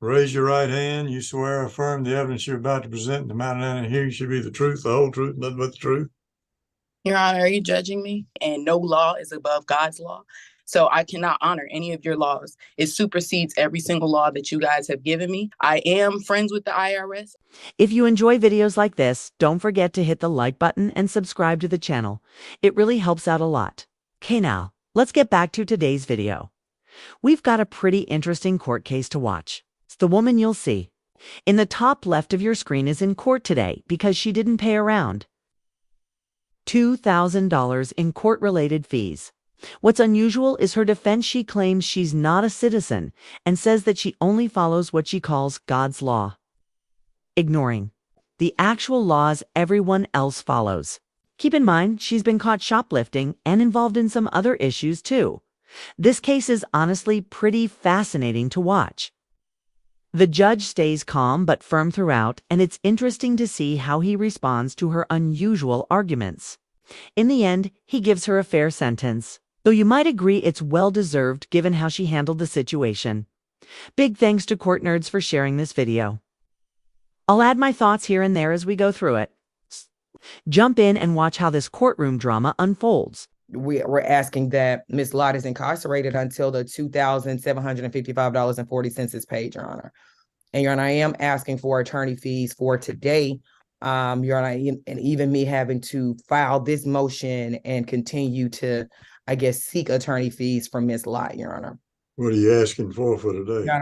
Raise your right hand. You swear or affirm the evidence you're about to present in the matter under hearing should be the truth, the whole truth, nothing but the truth. Your Honor, are you judging me? And no law is above God's law. So I cannot honor any of your laws. It supersedes every single law that you guys have given me. I am friends with the IRS. If you enjoy videos like this, don't forget to hit the like button and subscribe to the channel. It really helps out a lot. Okay, now, let's get back to today's video. We've got a pretty interesting court case to watch. It's the woman you'll see. In the top left of your screen is in court today because she didn't pay around $2,000 in court-related fees. What's unusual is her defense. She claims she's not a citizen and says that she only follows what she calls God's law, ignoring the actual laws everyone else follows. Keep in mind, she's been caught shoplifting and involved in some other issues too. This case is honestly pretty fascinating to watch. The judge stays calm but firm throughout, and it's interesting to see how he responds to her unusual arguments. In the end, he gives her a fair sentence, though you might agree it's well-deserved given how she handled the situation. Big thanks to Court Nerds for sharing this video. I'll add my thoughts here and there as we go through it. Jump in and watch how this courtroom drama unfolds. We're asking that Ms. Lott is incarcerated until the $2,755.40 is paid, Your Honor. And Your Honor, I am asking for attorney fees for today, Your Honor, and even me having to file this motion and continue to, I guess, seek attorney fees from Ms. Lott, Your Honor. What are you asking for today? Your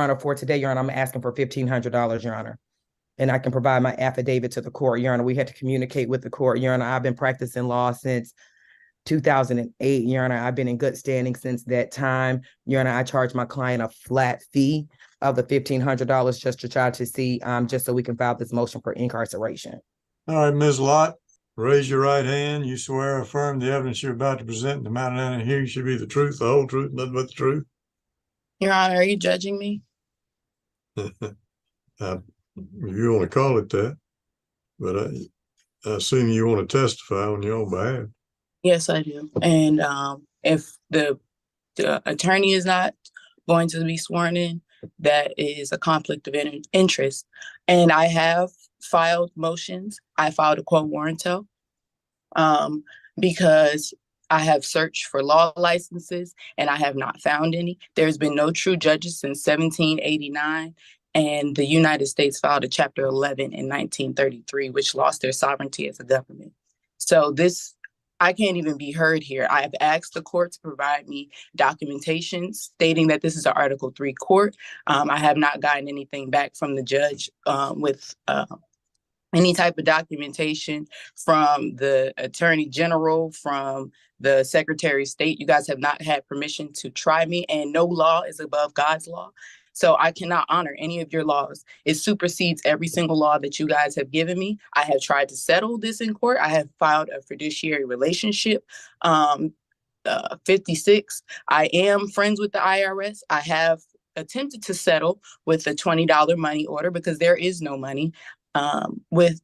Honor, for today, Your Honor, I'm asking for $1,500, Your Honor. And I can provide my affidavit to the court, Your Honor. We had to communicate with the court, Your Honor. I've been practicing law since 2008, Your Honor. I've been in good standing since that time. Your Honor, I charge my client a flat fee of the $1,500 just to try to see, just so we can file this motion for incarceration. All right, Ms. Lott, raise your right hand. You swear or affirm the evidence you're about to present in the matter under hearing should be the truth, the whole truth, nothing but the truth. Your Honor, are you judging me? You want to call it that, but I assume you want to testify on your own behalf. Yes, I do. And if the attorney is not going to be sworn in, that is a conflict of interest. And I have filed motions. I filed a quo warranto because I have searched for law licenses and I have not found any. There's been no true judges since 1789. And the United States filed a Chapter 11 in 1933, which lost their sovereignty as a government. So I can't even be heard here. I have asked the court to provide me documentation stating that this is an Article 3 court. I have not gotten anything back from the judge with any type of documentation from the Attorney General, from the Secretary of State. You guys have not had permission to try me, and no law is above God's law. So I cannot honor any of your laws. It supersedes every single law that you guys have given me. I have tried to settle this in court. I have filed a fiduciary relationship, 56. I am friends with the IRS. I have attempted to settle with a $20 money order because there is no money with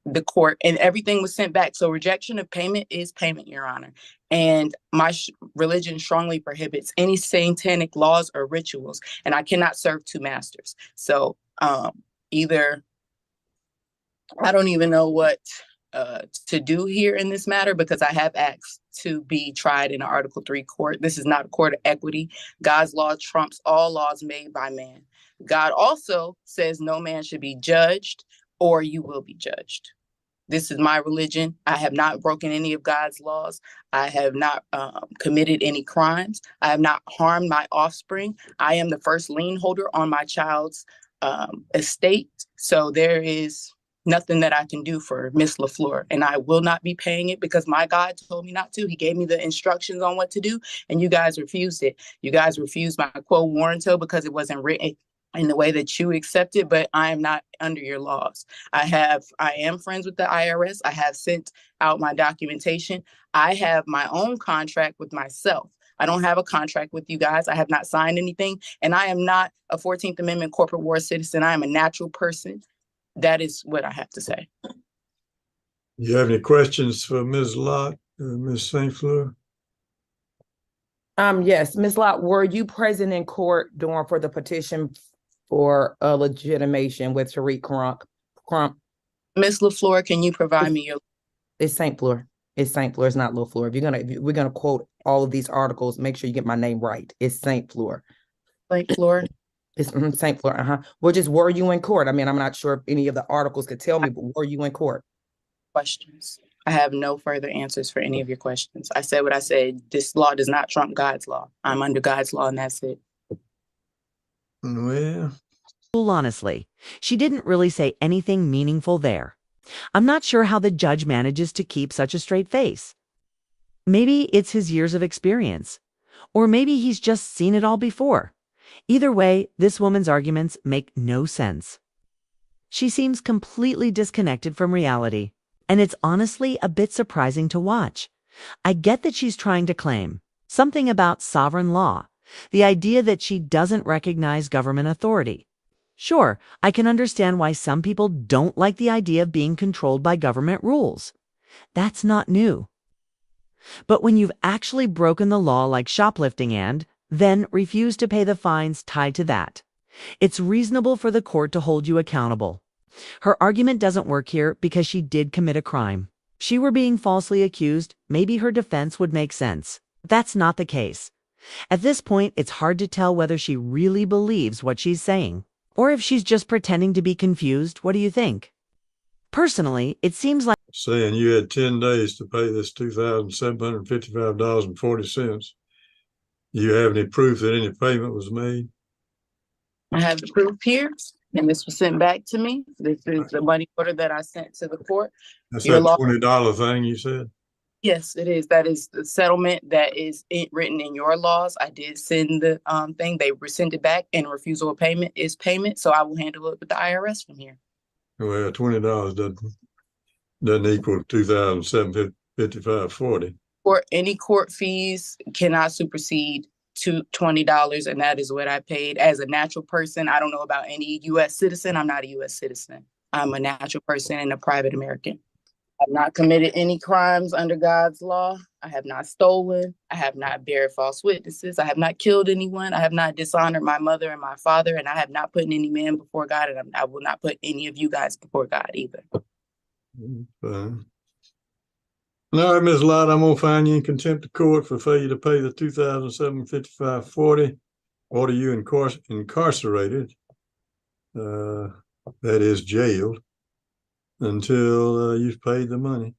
the court, and everything was sent back. So rejection of payment is payment, Your Honor. And my religion strongly prohibits any satanic laws or rituals, and I cannot serve two masters. So either I don't even know what to do here in this matter, because I have asked to be tried in an Article 3 court. This is not a court of equity. God's law trumps all laws made by man. God also says no man should be judged or you will be judged. This is my religion. I have not broken any of God's laws. I have not committed any crimes. I have not harmed my offspring. I am the first lien holder on my child's estate. So there is nothing that I can do for Miss LaFleur, and I will not be paying it because my God told me not to. He gave me the instructions on what to do, and you guys refused it. You guys refused my quo warranto because it wasn't written in the way that you accept it, but I am not under your laws. I am friends with the IRS. I have sent out my documentation. I have my own contract with myself. I don't have a contract with you guys. I have not signed anything, and I am not a 14th Amendment corporate war citizen. I am a natural person. That is what I have to say. You have any questions for Ms. Lott, Ms. St. Fleur? Yes, Ms. Lott, were you present in court for the petition for legitimation with Tariq Crump. Ms. LaFleur, can you provide me your It's St. Fleur. It's St. Fleur. It's not LaFleur. If we're gonna quote all of these articles, make sure you get my name right. It's St. Fleur. St. Fleur? It's St. Fleur. Were you in court? I mean, I'm not sure if any of the articles could tell me, but were you in court? Questions. I have no further answers for any of your questions. I said what I said. This law does not trump God's law. I'm under God's law, and that's it. Well, Honestly, she didn't really say anything meaningful there. I'm not sure how the judge manages to keep such a straight face. Maybe it's his years of experience, or maybe he's just seen it all before. Either way, this woman's arguments make no sense. She seems completely disconnected from reality, and it's honestly a bit surprising to watch. I get that she's trying to claim something about sovereign law, the idea that she doesn't recognize government authority. Sure, I can understand why some people don't like the idea of being controlled by government rules. That's not new. But when you've actually broken the law like shoplifting and then refuse to pay the fines tied to that, it's reasonable for the court to hold you accountable. Her argument doesn't work here because she did commit a crime. If she were being falsely accused, maybe her defense would make sense. That's not the case. At this point, it's hard to tell whether she really believes what she's saying, or if she's just pretending to be confused. What do you think? Personally, it seems like saying you had 10 days to pay this $2,755.40. You have any proof that any payment was made? I have the proof here, and this was sent back to me. This is the money order that I sent to the court. That's Your that law- $20 thing you said? Yes, it is. That is the settlement that is written in your laws. I did send the thing. They sent it back, and refusal of payment is payment. So I will handle it with the IRS from here. Well, $20 doesn't equal $2,755.40. Or any court fees cannot supersede to $20, and that is what I paid as a natural person. I don't know about any U.S. citizen. I'm not a U.S. citizen. I'm a natural person and a private American. I've not committed any crimes under God's law. I have not stolen. I have not bared false witnesses. I have not killed anyone. I have not dishonored my mother and my father, and I have not put any man before God, and I will not put any of you guys before God either. Fine. All right, Ms. Lott, I'm gonna find you in contempt of court for failure to pay the $2,755.40. Order you incarcerated, that is jailed, until you've paid the money.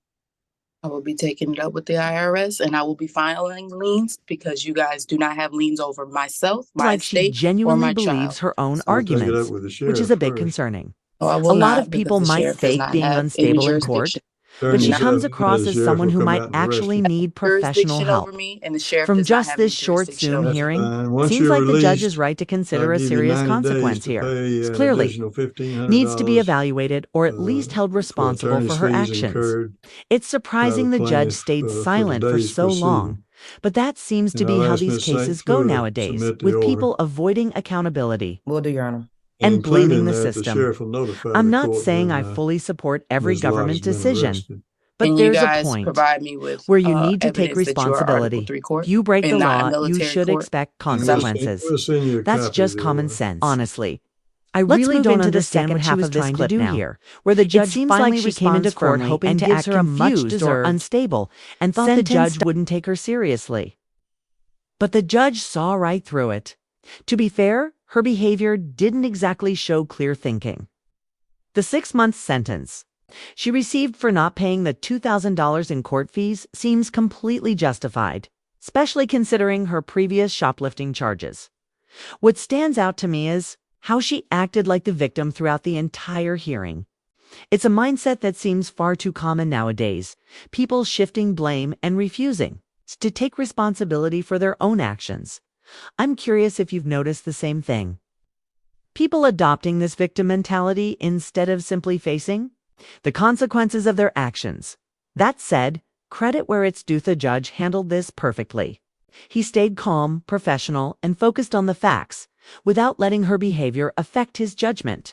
I will be taking it up with the IRS, and I will be filing liens because you guys do not have liens over myself, my like she estate, or genuinely my believes child. her own We'll take it arguments, up with the which sheriff is a bit first. concerning. No, I will A lot not, of people because the might sheriff does fake not being have any unstable in court, jurisdiction. but she not- comes across as someone who might actually need professional Jurisdiction help. over me, and the sheriff From does not just have any this short jurisdiction Zoom over me. hearing, Once seems you're like the released, judge is right to consider I'll a give you serious 90 days consequence to here. pay an Clearly additional $1,500 needs to be evaluated or at least held for responsible attorney's for her fees actions. incurred It's surprising by the the judge plaintiff, stayed for silent for today's so long, proceeding. but that seems to And be I'll how ask these Ms. St. cases go Fleur to nowadays, submit the with order, people avoiding accountability Will do, Your Honor. and blaming the including that the system. sheriff will notify I'm the not court saying when, I fully support every Ms. Lott has government been decision, arrested. but Can you there's a guys point provide me with where you need to take evidence that you are Article responsibility. 3 court If you break the and not a law, you military should court? expect And consequences. we'll send you a That's copy just of the common order. sense. Honestly, I Let's really move don't into the understand second what half she was of this trying to clip do now, here. where the It judge seems finally like she came responds into court firmly hoping and to gives act her a much confused or deserved unstable and thought the sentence judge wouldn't take her seriously. But the judge saw right through it. To be fair, her behavior didn't exactly show clear thinking. The 6-month sentence she received for not paying the $2,000 in court fees seems completely justified, especially considering her previous shoplifting charges. What stands out to me is how she acted like the victim throughout the entire hearing. It's a mindset that seems far too common nowadays, people shifting blame and refusing to take responsibility for their own actions. I'm curious if you've noticed the same thing. People adopting this victim mentality instead of simply facing the consequences of their actions. That said, credit where it's due, the judge handled this perfectly. He stayed calm, professional, and focused on the facts, without letting her behavior affect his judgment.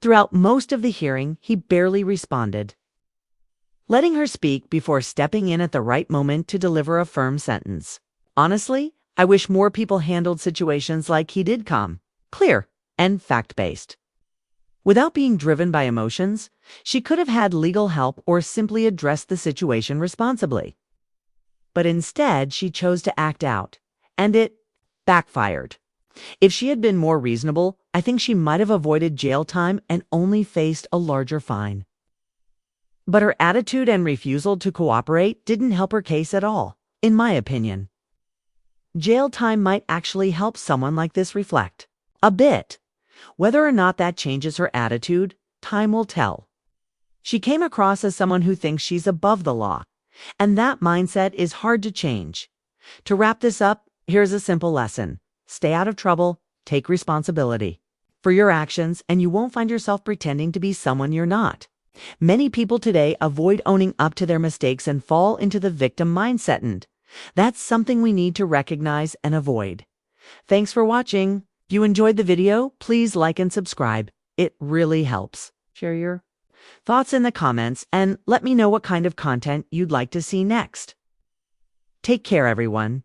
Throughout most of the hearing, he barely responded, letting her speak before stepping in at the right moment to deliver a firm sentence. Honestly, I wish more people handled situations like he did. Calm, clear, and fact-based. Without being driven by emotions, she could have had legal help or simply addressed the situation responsibly. But instead, she chose to act out, and it backfired. If she had been more reasonable, I think she might have avoided jail time and only faced a larger fine. But her attitude and refusal to cooperate didn't help her case at all, in my opinion. Jail time might actually help someone like this reflect. A bit. Whether or not that changes her attitude, time will tell. She came across as someone who thinks she's above the law, and that mindset is hard to change. To wrap this up, here's a simple lesson. Stay out of trouble, take responsibility for your actions, and you won't find yourself pretending to be someone you're not. Many people today avoid owning up to their mistakes and fall into the victim mindset, and that's something we need to recognize and avoid. Thanks for watching. If you enjoyed the video, please like and subscribe. It really helps. Share your thoughts in the comments and let me know what kind of content you'd like to see next. Take care, everyone.